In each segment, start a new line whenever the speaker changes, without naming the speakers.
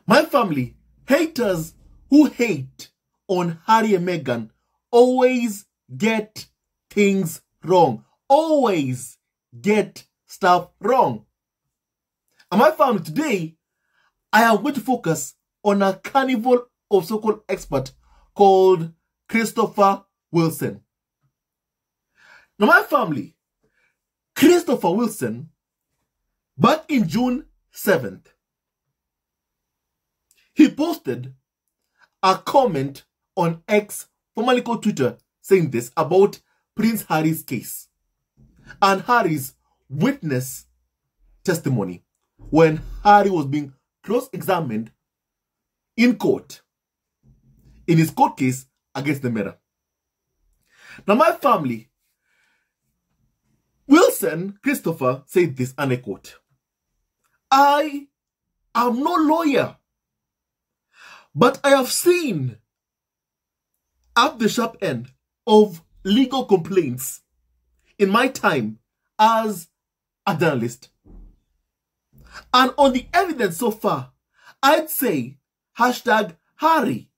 My family, haters who hate on Harry and Meghan always get things wrong. Always get stuff wrong. And my family, today, I am going to focus on a carnival of so-called expert called Christopher Wilson. Now, my family, Christopher Wilson, back in June 7th, he posted a comment on X, formerly called Twitter, saying this about Prince Harry's case and Harry's witness testimony when Harry was being cross-examined in court in his court case against the Mirror. Now, my family, Wilson Christopher said this, and I quote, "I am no lawyer, but I have seen at the sharp end of legal complaints in my time as a journalist. And on the evidence so far, I'd say #Harry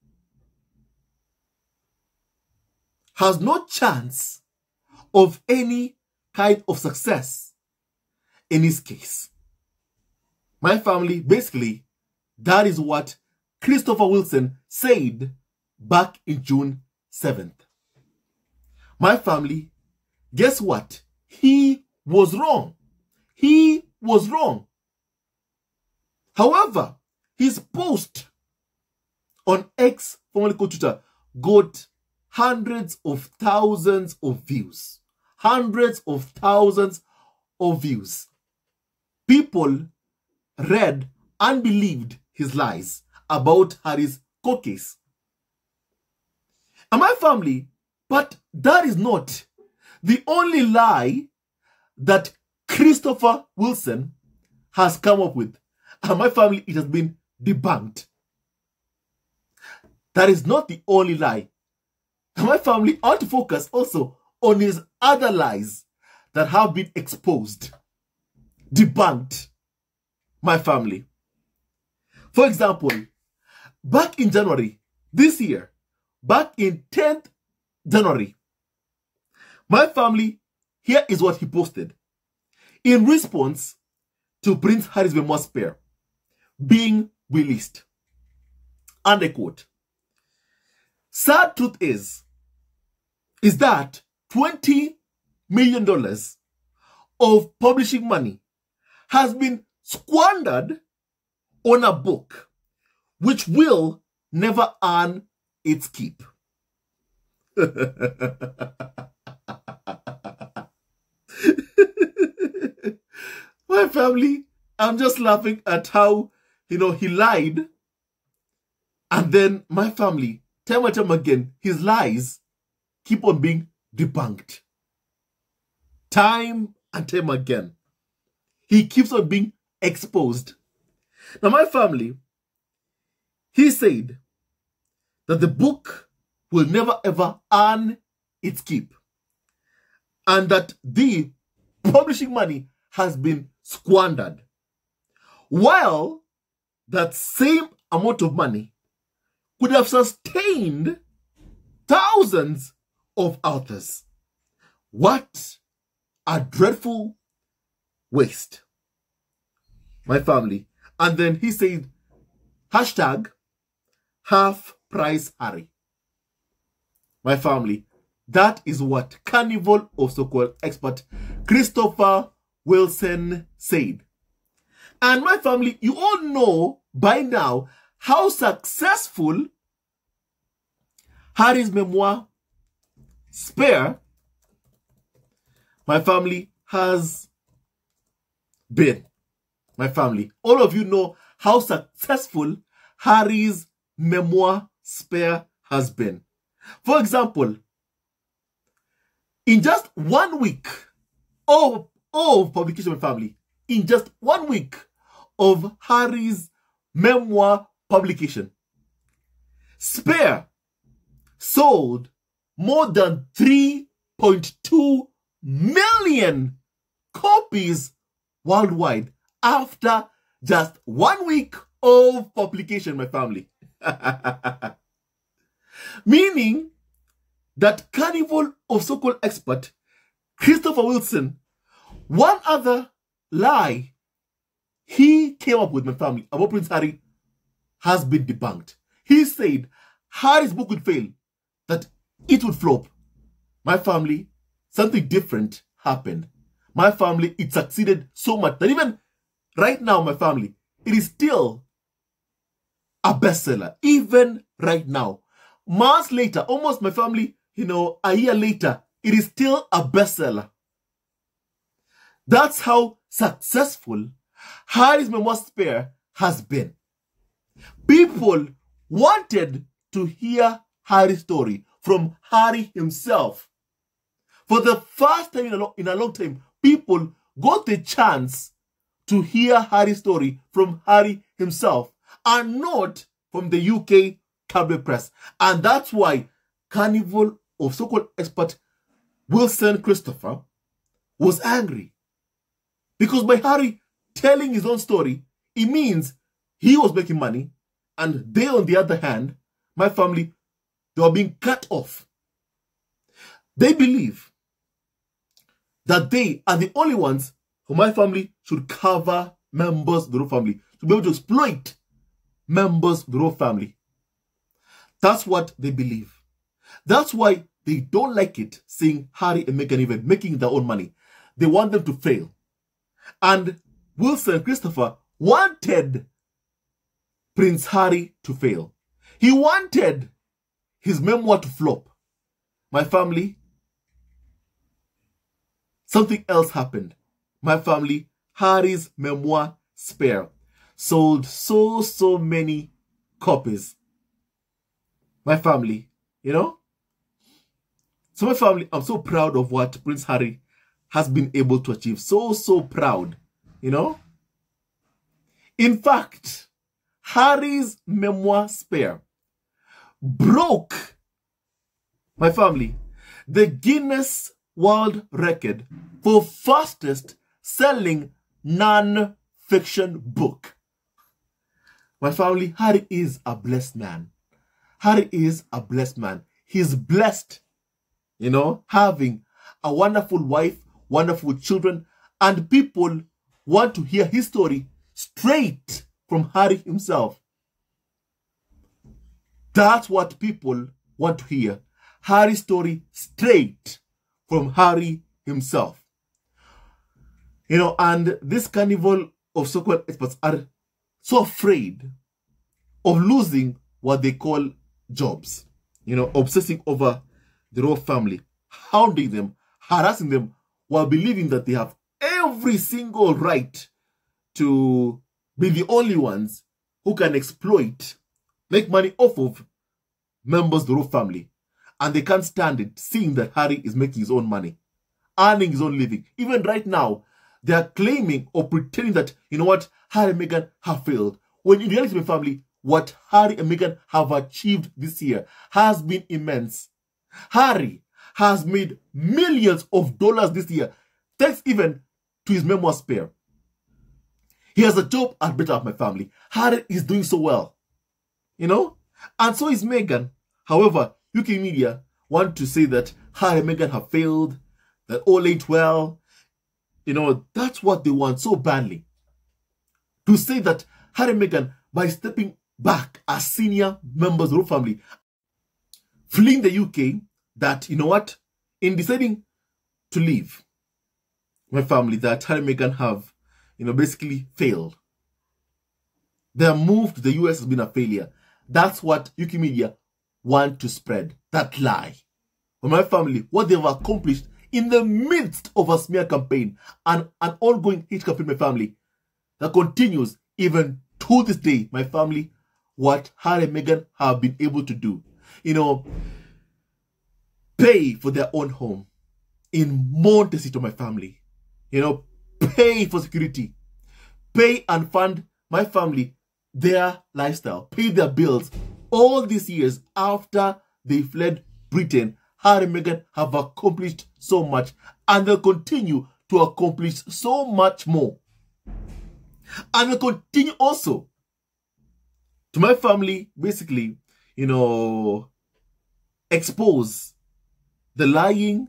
has no chance of any kind of success in his case." My family, basically, that is what Christopher Wilson said back in June 7th. My family, guess what? He was wrong. He was wrong. However, his post on X, formerly called Twitter, got hundreds of thousands of views. Hundreds of thousands of views. People read and believed his lies about Harry's court case. And my family, but that is not the only lie that Christopher Wilson has come up with. And my family, it has been debunked. That is not the only lie. And my family, I want to focus also on his other lies that have been exposed, debunked. My family. For example, back in January this year, back in 10th January, my family, here is what he posted in response to Prince Harry's memoir Spare being released. And I quote, "Sad truth is that $20 million of publishing money has been squandered on a book which will never earn its keep." My family, I'm just laughing at how, he lied. And then my family, time and time again, his lies keep on being debunked. Time and time again. He keeps on being exposed. Now, my family, he said that the book will never ever earn its keep and that the publishing money has been squandered, while that same amount of money could have sustained thousands of authors. What a dreadful waste. My family. And then he said, #half-price Harry. My family, that is what carnival of so-called expert Christopher Wilson said. And my family, you all know by now how successful Harry's memoir Spare, my family, has been. My family, all of you know how successful Harry's memoir Spare has been. For example, in just 1 week of publication, my family, in just 1 week of Harry's memoir publication, Spare sold more than 3.2 million copies worldwide after just 1 week of publication, my family. Meaning that carnival of so-called expert Christopher Wilson, one other lie he came up with, my family, about Prince Harry has been debunked. He said Harry's book would fail, that it would flop. My family, something different happened. My family, it succeeded so much that even right now, my family, it is still a bestseller. Even right now. Months later, almost, my family, a year later, it is still a bestseller. That's how successful Harry's Memoir Spare has been. People wanted to hear Harry's story from Harry himself. For the first time in a long time, people got the chance to hear Harry's story from Harry himself and not from the UK tabloid press. And that's why Carnival of so-called expert Wilson Christopher was angry. Because by Harry telling his own story, it means he was making money, and they, on the other hand, my family, they were being cut off. They believe that they are the only ones who my family should cover members of the royal family, to be able to exploit members of the royal family. That's what they believe. That's why they don't like it seeing Harry and Meghan even making their own money. They want them to fail. And Wilson Christopher wanted Prince Harry to fail. He wanted his memoir to flop. My family, something else happened. My family, Harry's Memoir Spare sold so many copies. My family, So my family, I'm so proud of what Prince Harry has been able to achieve. So proud, In fact, Harry's Memoir Spare broke, my family, the Guinness World Record for fastest selling non-fiction book. My family, Harry is a blessed man. Harry is a blessed man. He's blessed, having a wonderful wife, wonderful children, and people want to hear his story straight from Harry himself. That's what people want to hear. Harry's story straight from Harry himself. And this carnival of so-called experts are so afraid of losing what they call jobs. Obsessing over the royal family, hounding them, harassing them, while believing that they have every single right to be the only ones who can exploit, make money off of members of the royal family. And they can't stand it, seeing that Harry is making his own money, earning his own living. Even right now, they are claiming or pretending that, Harry and Meghan have failed. When in reality, my family, what Harry and Meghan have achieved this year has been immense. Harry has made millions of dollars this year, thanks even to his Memoir Spare. He has a job at Better of my family. Harry is doing so well, and so is Meghan. However, UK media want to say that Harry and Meghan have failed, that all ain't well. That's what they want so badly. To say that Harry and Meghan, by stepping back as senior members of the royal family, fleeing the UK, that, in deciding to leave my family, that Harry and Meghan have, basically failed. Their move to the US has been a failure. That's what UK media want to spread, that lie. For my family, what they've accomplished in the midst of a smear campaign and an ongoing hate campaign, my family, that continues even to this day, my family, what Harry and Meghan have been able to do. Pay for their own home in Montecito, my family. Pay for security. Pay and fund my family their lifestyle. Pay their bills. All these years after they fled Britain, Harry and Meghan have accomplished so much, and they'll continue to accomplish so much more. And they'll continue also to my family, basically, expose the lying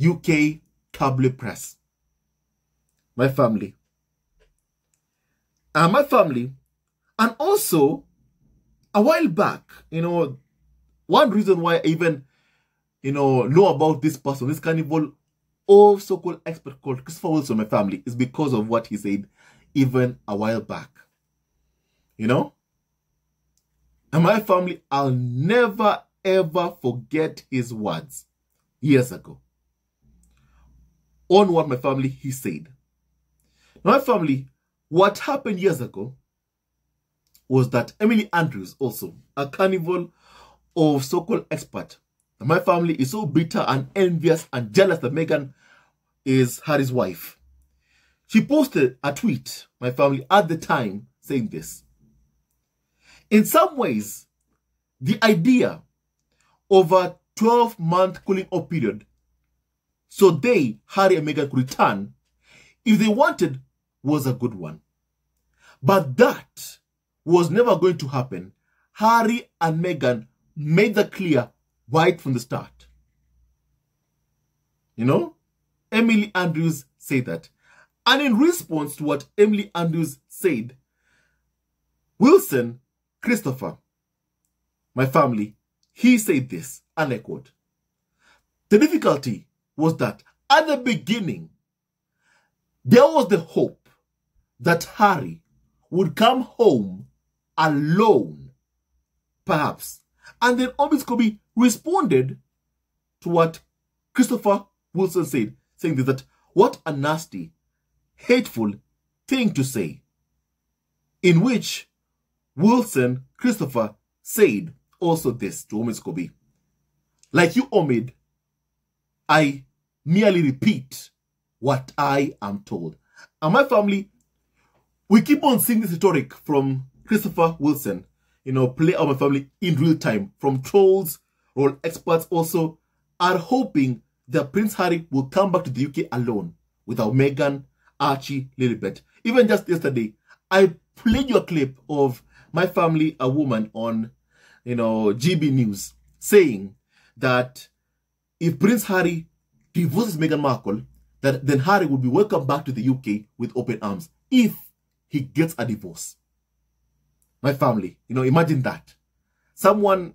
UK tabloid press. My family. And also, a while back, one reason why I even, know about this person, this carnival of so-called expert called Christopher Wilson, my family, is because of what he said even a while back. And my family, I'll never ever forget his words years ago on what my family he said. My family, what happened years ago was that Emily Andrews, also a carnival of so-called expert, my family is so bitter and envious and jealous that Meghan is Harry's wife. She posted a tweet, my family, at the time, saying this: in some ways, the idea of a 12-month cooling off period so Harry and Meghan, could return if they wanted was a good one. But that was never going to happen. Harry and Meghan made that clear right from the start. Emily Andrews said that. And in response to what Emily Andrews said, Wilson Christopher, my family, he said this, and I quote: the difficulty was that at the beginning, there was the hope that Harry would come home alone, perhaps. And then Omiscobi responded to what Christopher Wilson said, saying this, that what a nasty, hateful thing to say. In which Wilson Christopher said also this to Omiscobi: like you, Omid, I merely repeat what I am told. And my family, we keep on seeing this rhetoric from Christopher Wilson, play out my family in real time. From trolls or experts also are hoping that Prince Harry will come back to the UK alone without Meghan, Archie, Lilibet. Even just yesterday, I played you a clip of my family, a woman on, GB News, saying that if Prince Harry divorces Meghan Markle, then Harry will be welcomed back to the UK with open arms if he gets a divorce. My family, imagine that. Someone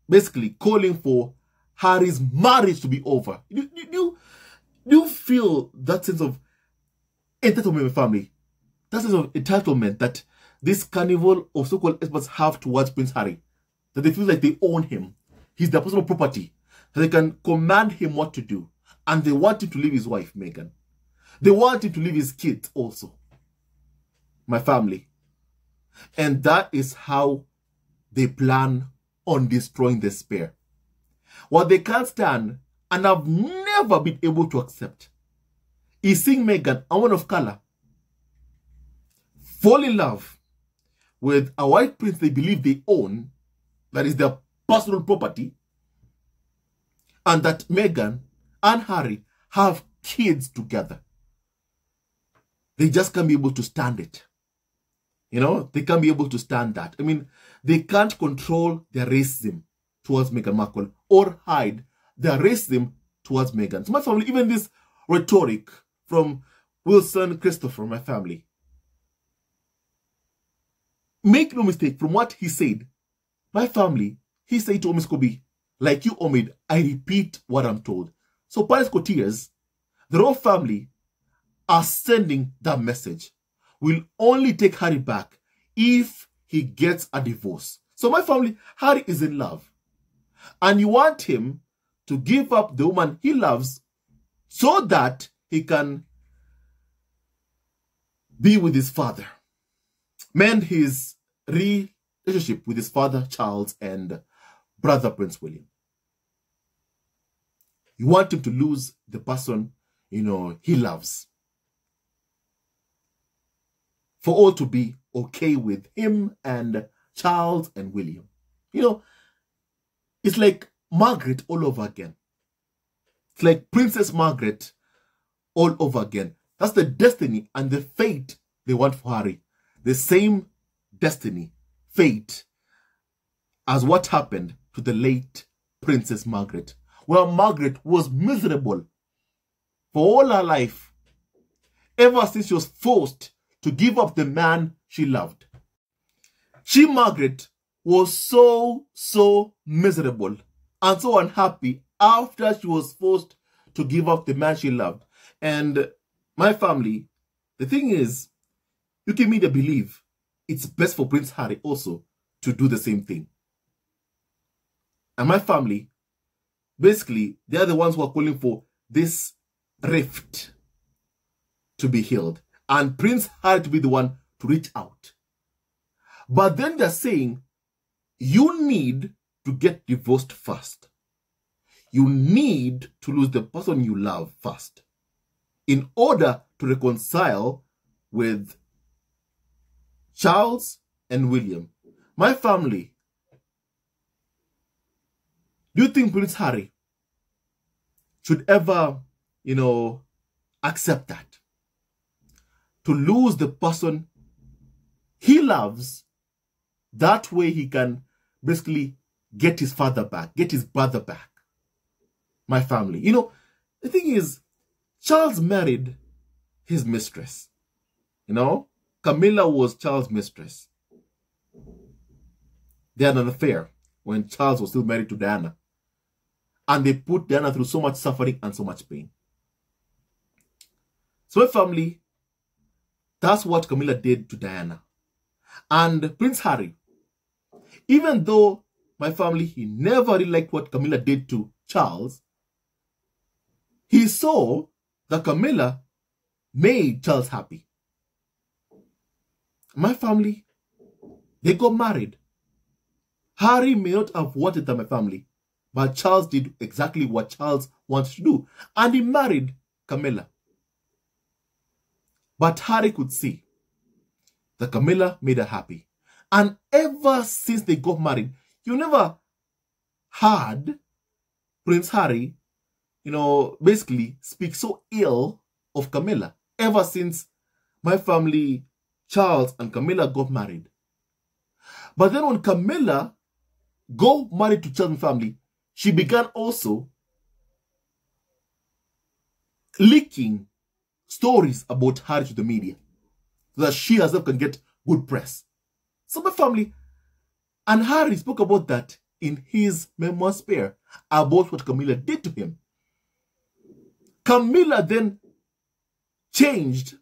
basically calling for Harry's marriage to be over. Do you feel that sense of entitlement, my family? That sense of entitlement that this carnival of so-called experts have towards Prince Harry. That they feel like they own him. He's their personal property. That they can command him what to do. And they want him to leave his wife, Meghan. They want him to leave his kids also. My family. And that is how they plan on destroying the spare. What they can't stand and have never been able to accept is seeing Meghan, a woman of color, fall in love with a white prince they believe they own, that is their personal property, and that Meghan and Harry have kids together. They just can't be able to stand it. They can't be able to stand that. I mean, they can't control their racism towards Meghan Markle or hide their racism towards Meghan. So my family, even this rhetoric from Wilson Christopher, my family, make no mistake, from what he said, my family, he said to Omiscobi, like you, Omid, I repeat what I'm told. So Paris Courtiers, the royal family, are sending that message. We'll only take Harry back if he gets a divorce. So my family, Harry is in love. And you want him to give up the woman he loves so that he can be with his father. Mend his relationship with his father, Charles, and brother, Prince William. You want him to lose the person, he loves. For all to be okay with him and Charles and William. It's like Margaret all over again. It's like Princess Margaret all over again. That's the destiny and the fate they want for Harry. The same destiny, fate, as what happened to the late Princess Margaret. Well, Margaret was miserable for all her life, ever since she was forced to give up the man she loved. She, Margaret, was so miserable and so unhappy after she was forced to give up the man she loved. And my family, the thing is, you can make me believe it's best for Prince Harry also to do the same thing. And my family, basically, they are the ones who are calling for this rift to be healed and Prince Harry to be the one to reach out. But then they're saying, you need to get divorced first. You need to lose the person you love first in order to reconcile with Charles and William. My family, do you think Prince Harry should ever, accept that? To lose the person he loves, that way he can basically get his father back, get his brother back. My family. The thing is, Charles married his mistress. Camilla was Charles' mistress. They had an affair when Charles was still married to Diana. And they put Diana through so much suffering and so much pain. So my family, that's what Camilla did to Diana. And Prince Harry, even though my family, he never really liked what Camilla did to Charles, he saw that Camilla made Charles happy. My family, they got married. Harry may not have wanted that, my family, but Charles did exactly what Charles wanted to do. And he married Camilla. But Harry could see that Camilla made her happy. And ever since they got married, you never heard Prince Harry, basically speak so ill of Camilla. Ever since my family, Charles and Camilla got married. But then when Camilla got married to Charles' family, she began also leaking stories about Harry to the media so that she herself can get good press. So my family, and Harry spoke about that in his memoir Spare, about what Camilla did to him. Camilla then changed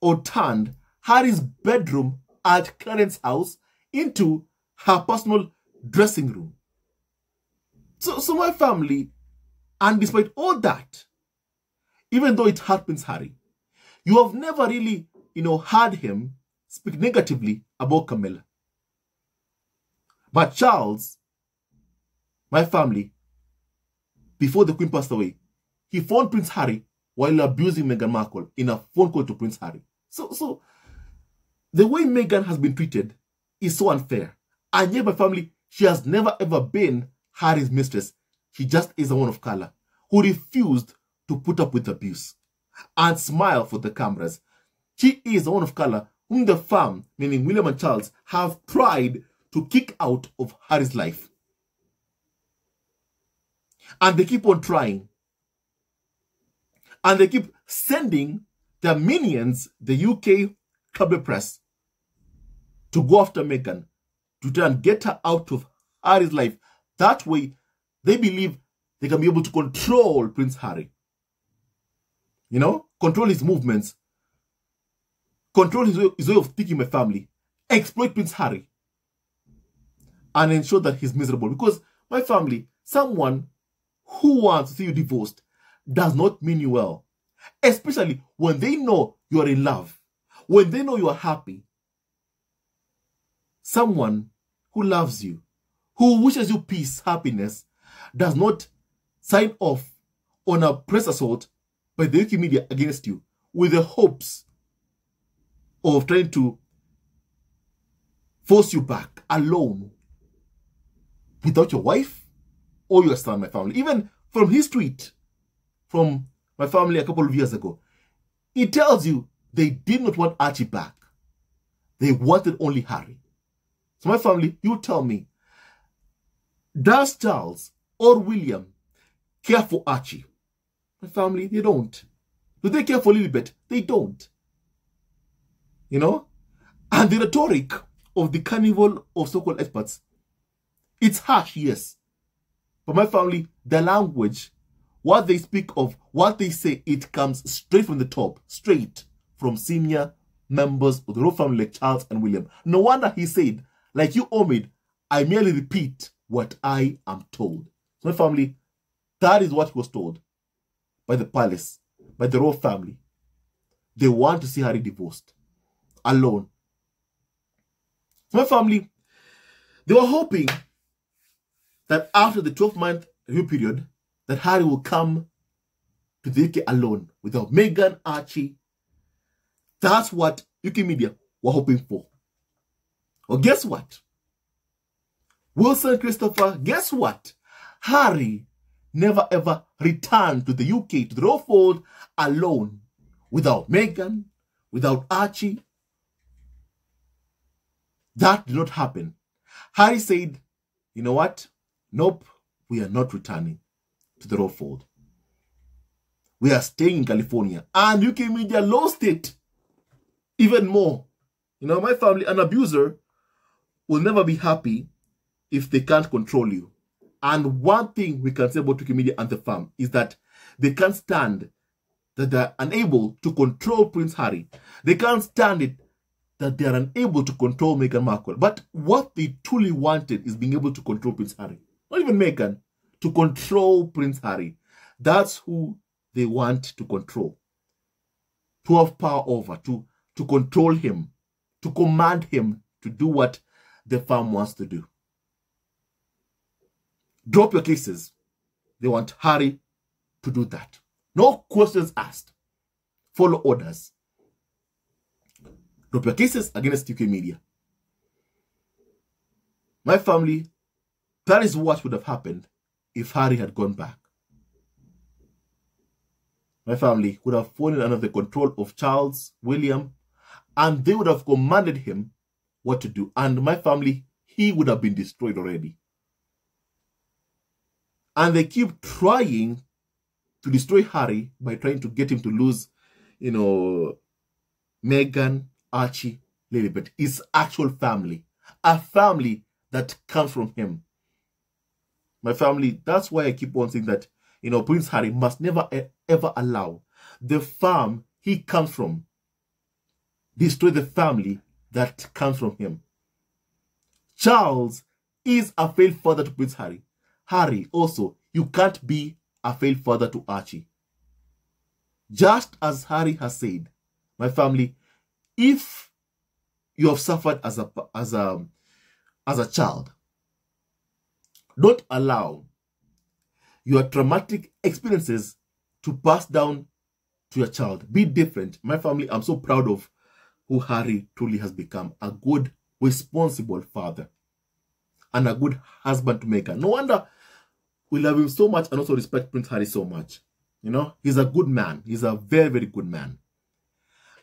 or turned Harry's bedroom at Clarence's house into her personal dressing room. So my family, and despite all that, even though it hurt Prince Harry, you have never really, heard him speak negatively about Camilla. But Charles, my family, before the Queen passed away, he phoned Prince Harry while abusing Meghan Markle in a phone call to Prince Harry. So the way Meghan has been treated is so unfair. And yet my family, she has never ever been Harry's mistress. She just is a woman of color who refused to put up with abuse and smile for the cameras. She is a woman of color whom the fam, meaning William and Charles, have tried to kick out of Harry's life. And they keep on trying. And they keep sending their minions, the UK Club Press, to go after Meghan, to try and get her out of Harry's life. That way, they believe they can be able to control Prince Harry. Control his movements, control his way of thinking, my family, exploit Prince Harry, and ensure that he's miserable. Because, my family, someone who wants to see you divorced does not mean you well. Especially when they know you are in love, when they know you are happy. Someone who loves you, who wishes you peace, happiness, does not sign off on a press assault by the UK media against you with the hopes of trying to force you back alone without your wife or your son, my family. Even from his tweet from my family a couple of years ago, it tells you they did not want Archie back. They wanted only Harry. So my family, you tell me, does Charles or William care for Archie? My family, they don't. Do they care for Lilibet? They don't. You know? And the rhetoric of the carnival of so-called experts, it's harsh, yes. But my family, the language, what they speak of, what they say, it comes straight from the top, straight from senior members of the royal family like Charles and William. No wonder he said, like you, Omid, I merely repeat what I am told. So my family, that is what he was told by the palace, by the royal family. They want to see Harry divorced, alone. So my family, they were hoping that after the 12-month review period, that Harry will come to the UK alone without Meghan, Archie. That's what UK media were hoping for. Well, guess what? Wilson Christopher, guess what? Harry never ever returned to the UK, to the royal fold, alone, without Meghan, without Archie. That did not happen. Harry said, you know what? Nope, we are not returning to the royal fold. We are staying in California. And UK media lost it even more. You know, my family, an abuser will never be happy if they can't control you. And one thing we can say about UK media and the farm is that they can't stand that they're unable to control Prince Harry. They can't stand it that they are unable to control Meghan Markle. But what they truly wanted is being able to control Prince Harry. Not even Meghan, to control Prince Harry. That's who they want to control. To have power over, to control him, to command him to do what the farm wants to do. Drop your cases. They want Harry to do that. No questions asked. Follow orders. Drop your cases against UK media. My family, that is what would have happened if Harry had gone back. My family would have fallen under the control of Charles, William, and they would have commanded him what to do. And my family, he would have been destroyed already. And they keep trying to destroy Harry by trying to get him to lose, you know, Meghan, Archie, Lilibet. His actual family. A family that comes from him. My family, that's why I keep on saying that, you know, Prince Harry must never ever allow the farm he comes from destroy the family that comes from him. Charles is a failed father to Prince Harry. Harry, also, you can't be a failed father to Archie. Just as Harry has said, my family, if you have suffered as a child, don't allow your traumatic experiences to pass down to your child. Be different. My family, I'm so proud of who Harry truly has become. A good, responsible father. And a good husband to Meghan. No wonder we love him so much and also respect Prince Harry so much. You know, he's a good man. He's a very, very good man.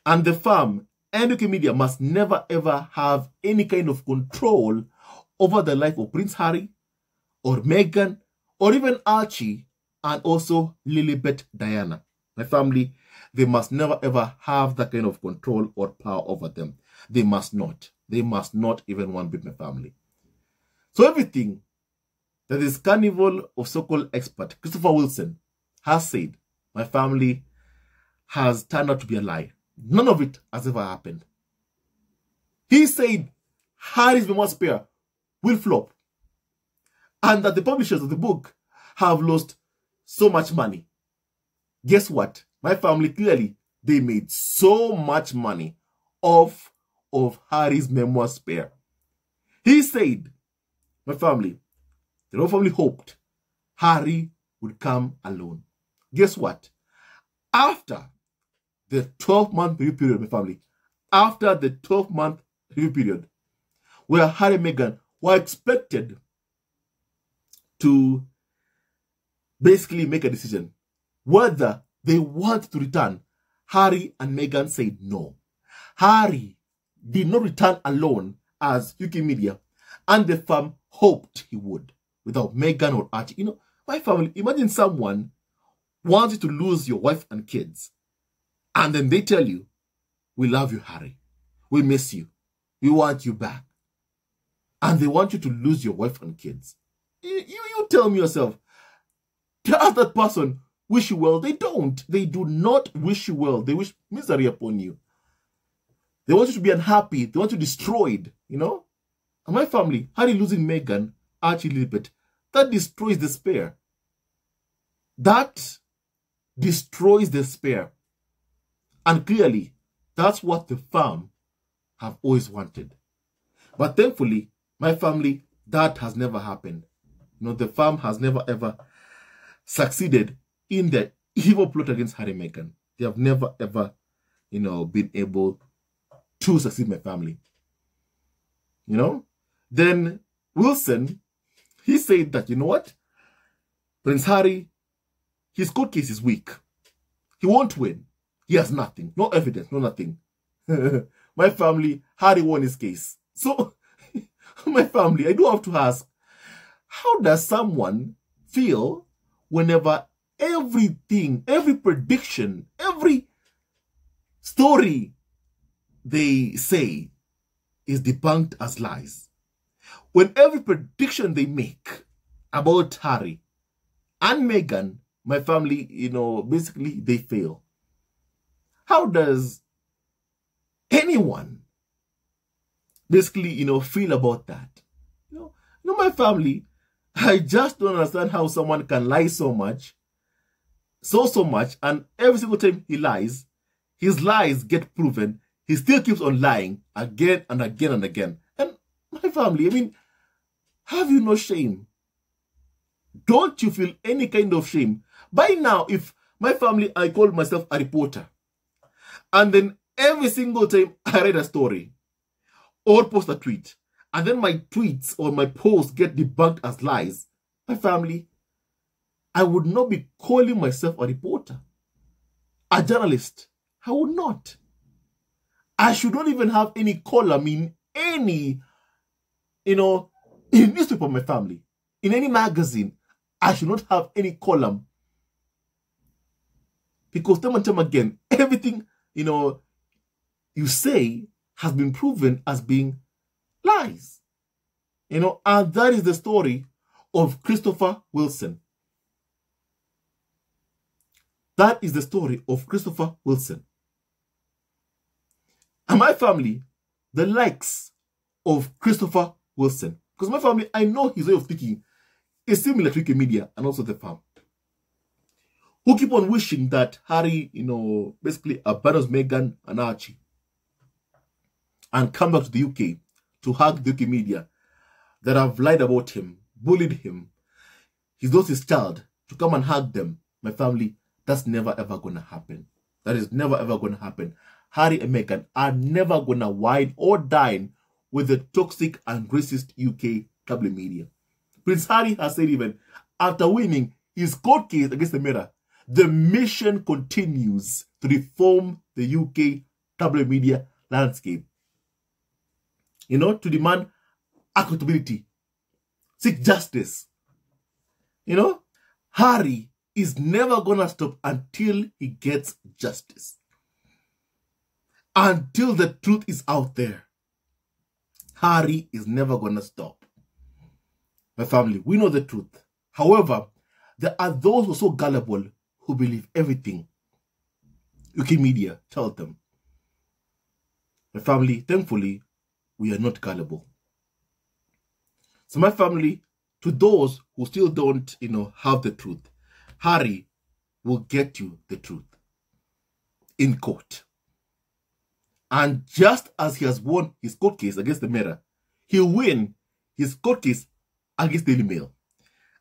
And the farm and UK media must never ever have any kind of control over the life of Prince Harry or Meghan or even Archie and also Lilibet Diana. My family, they must never ever have that kind of control or power over them. They must not. They must not even one bit, my family. So everything that this carnival of so-called expert Christopher Wilson has said, my family, has turned out to be a lie. None of it has ever happened. He said Harry's Memoir Spare will flop and that the publishers of the book have lost so much money. Guess what? My family, clearly, they made so much money off of Harry's Memoir Spare. He said, my family, the royal family hoped Harry would come alone. Guess what? After the 12-month review period, my family, after the 12-month review period, where Harry and Meghan were expected to basically make a decision whether they want to return, Harry and Meghan said no. Harry did not return alone as UK media and the firm hoped he would without Meghan or Archie. You know, my family, imagine someone wants you to lose your wife and kids, and then they tell you, we love you, Harry. We miss you. We want you back. And they want you to lose your wife and kids. You tell me yourself, does that person wish you well? They don't. They do not wish you well. They wish misery upon you. They want you to be unhappy. They want you destroyed, you know? And my family, Harry losing Meghan, Archie, Elizabeth, that destroys despair. That destroys despair. And clearly, that's what the firm have always wanted. But thankfully, my family, that has never happened. You know, the firm has never ever succeeded in their evil plot against Harry and Meghan. They have never ever, you know, been able to succeed my family. You know? Then Wilson, he said that, you know what? Prince Harry, his court case is weak. He won't win. He has nothing. No evidence, no nothing. My family, Harry won his case. So, my family, I do have to ask, how does someone feel whenever everything, every prediction, every story they say is debunked as lies? When every prediction they make about Harry and Meghan, my family, you know, basically they fail. How does anyone basically, you know, feel about that? You know, my family, I just don't understand how someone can lie so much, so much, and every single time he lies, his lies get proven. He still keeps on lying again and again and again. And my family, I mean, have you no shame? Don't you feel any kind of shame? By now, if my family, I call myself a reporter, and then every single time I read a story or post a tweet, and then my tweets or my posts get debunked as lies, my family, I would not be calling myself a reporter, a journalist. I would not. I should not even have any column in any, you know, in newspaper of my family, in any magazine. I should not have any column. Because time and time again, everything, you know, you say has been proven as being lies. You know, and that is the story of Christopher Wilson. That is the story of Christopher Wilson. And my family, the likes of Christopher Wilson. Because my family, I know his way of thinking is similar to UK media and also the firm, who keep on wishing that Harry, you know, basically abandons Meghan and Archie and come back to the UK to hug the UK media that have lied about him, bullied him. He's lost his child to come and hug them. My family, that's never ever going to happen. That is never ever going to happen. Harry and Meghan are never going to wine or dine with the toxic and racist UK tabloid media. Prince Harry has said even after winning his court case against the Mirror, the mission continues to reform the UK tabloid media landscape. You know, to demand accountability, seek justice. You know, Harry is never going to stop until he gets justice. Until the truth is out there, Harry is never going to stop. My family, we know the truth. However, there are those who are so gullible who believe everything UK media tell them. My family, thankfully, we are not gullible. So my family, to those who still don't, you know, have the truth, Harry will get you the truth in court. And just as he has won his court case against the Mirror, he'll win his court case against Daily Mail,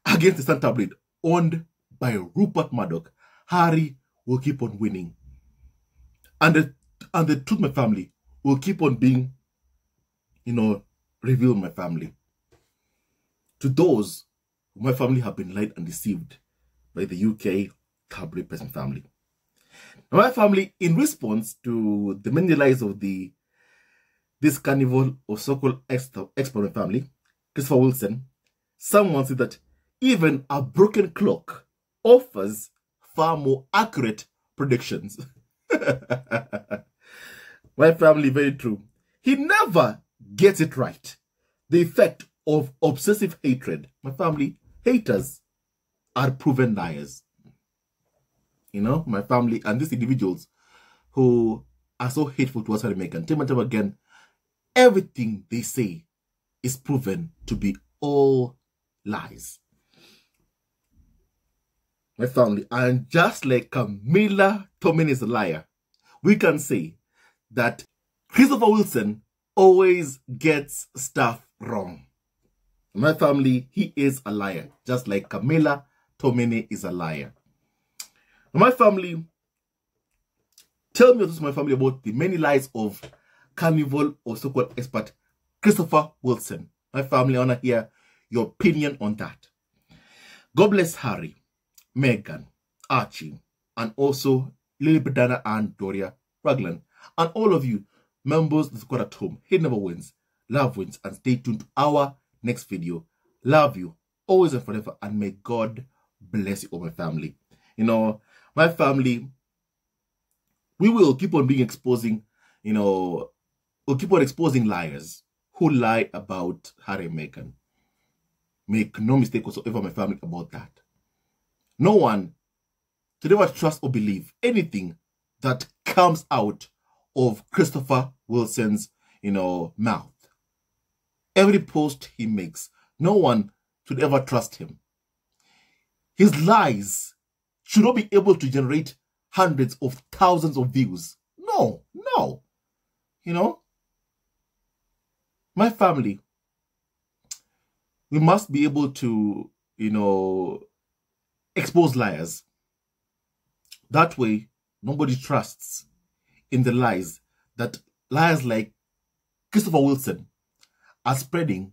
against the Sun tabloid owned by Rupert Murdoch. Harry will keep on winning. And the truth, my family, will keep on being, you know, revealed, my family. To those who my family have been lied and deceived by the UK tabloid press and family. Now, my family, in response to the many lies of the this carnival of so-called expert family, Christopher Wilson, someone said that even a broken clock offers far more accurate predictions. My family, very true. He never gets it right. The effect of obsessive hatred. My family, haters are proven liars. You know, my family and these individuals who are so hateful towards Harry and Meghan, time and time again, everything they say is proven to be all lies. My family, and just like Camilla Tomlin is a liar, we can say that Christopher Wilson always gets stuff wrong. My family, he is a liar, just like Camilla Tomlin is a liar. My family, tell me, my family, about the many lies of carnival or so-called expert Christopher Wilson. My family, I want to hear your opinion on that. God bless Harry, Meghan, Archie, and also Lily Badana and Doria Raglan, and all of you members of the squad at home. Hate never wins, love wins, and stay tuned to our next video. Love you always and forever, and may God bless you all, my family. You know, my family, we will keep on exposing, you know, we'll keep on exposing liars who lie about Harry and Meghan. Make no mistake whatsoever, my family, about that. No one should ever trust or believe anything that comes out of Christopher Wilson's, you know, mouth. Every post he makes, no one should ever trust him. His lies should not be able to generate hundreds of thousands of views. No. You know, my family, we must be able to, you know, expose liars. That way, nobody trusts in the lies that liars like Christopher Wilson are spreading,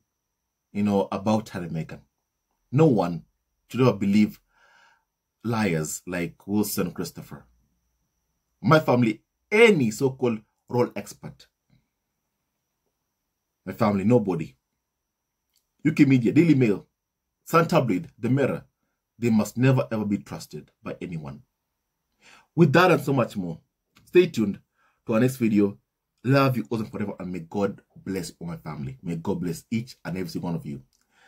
you know, about Harry and Meghan. No one should ever believe liars like Wilson Christopher. My family, any so-called role expert. My family, nobody. UK Media, Daily Mail, Sun Tabloid, The Mirror, they must never ever be trusted by anyone. With that and so much more, stay tuned to our next video. Love you all and forever, and may God bless all my family. May God bless each and every single one of you.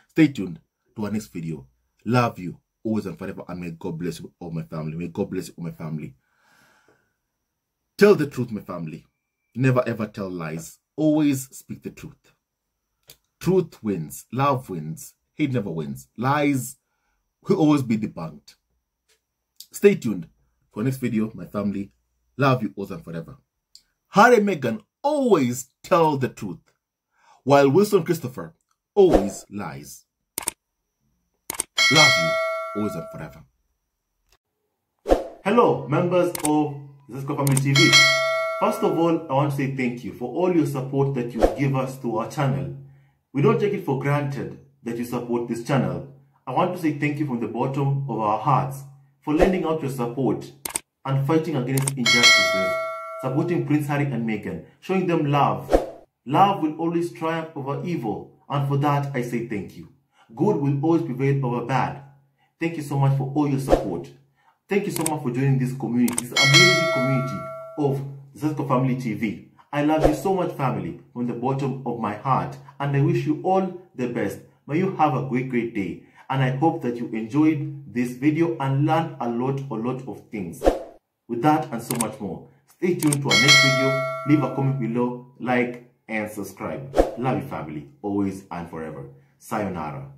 Stay tuned to our next video. Love you always and forever, and may God bless you all my family. May God bless you all my family. Tell the truth, my family. Never ever tell lies. Always speak the truth. Truth wins. Love wins. Hate never wins. Lies will always be debunked. Stay tuned for our next video, my family. Love you all and forever. Harry and Meghan always tell the truth, while Wilson Christopher always lies. Love you always and forever. Hello, members of Zesco Family TV. First of all, I want to say thank you for all your support that you give us to our channel. We don't take it for granted that you support this channel. I want to say thank you from the bottom of our hearts for lending out your support and fighting against injustices, supporting Prince Harry and Meghan, showing them love. Love will always triumph over evil, and for that I say thank you. Good will always prevail over bad. Thank you so much for all your support. Thank you so much for joining this community, this amazing community of Zesco Family TV. I love you so much, family, from the bottom of my heart, and I wish you all the best. May you have a great day, and I hope that you enjoyed this video and learned a lot of things. With that and so much more, stay tuned to our next video. Leave a comment below, like, and subscribe. Love you, family, always and forever. Sayonara.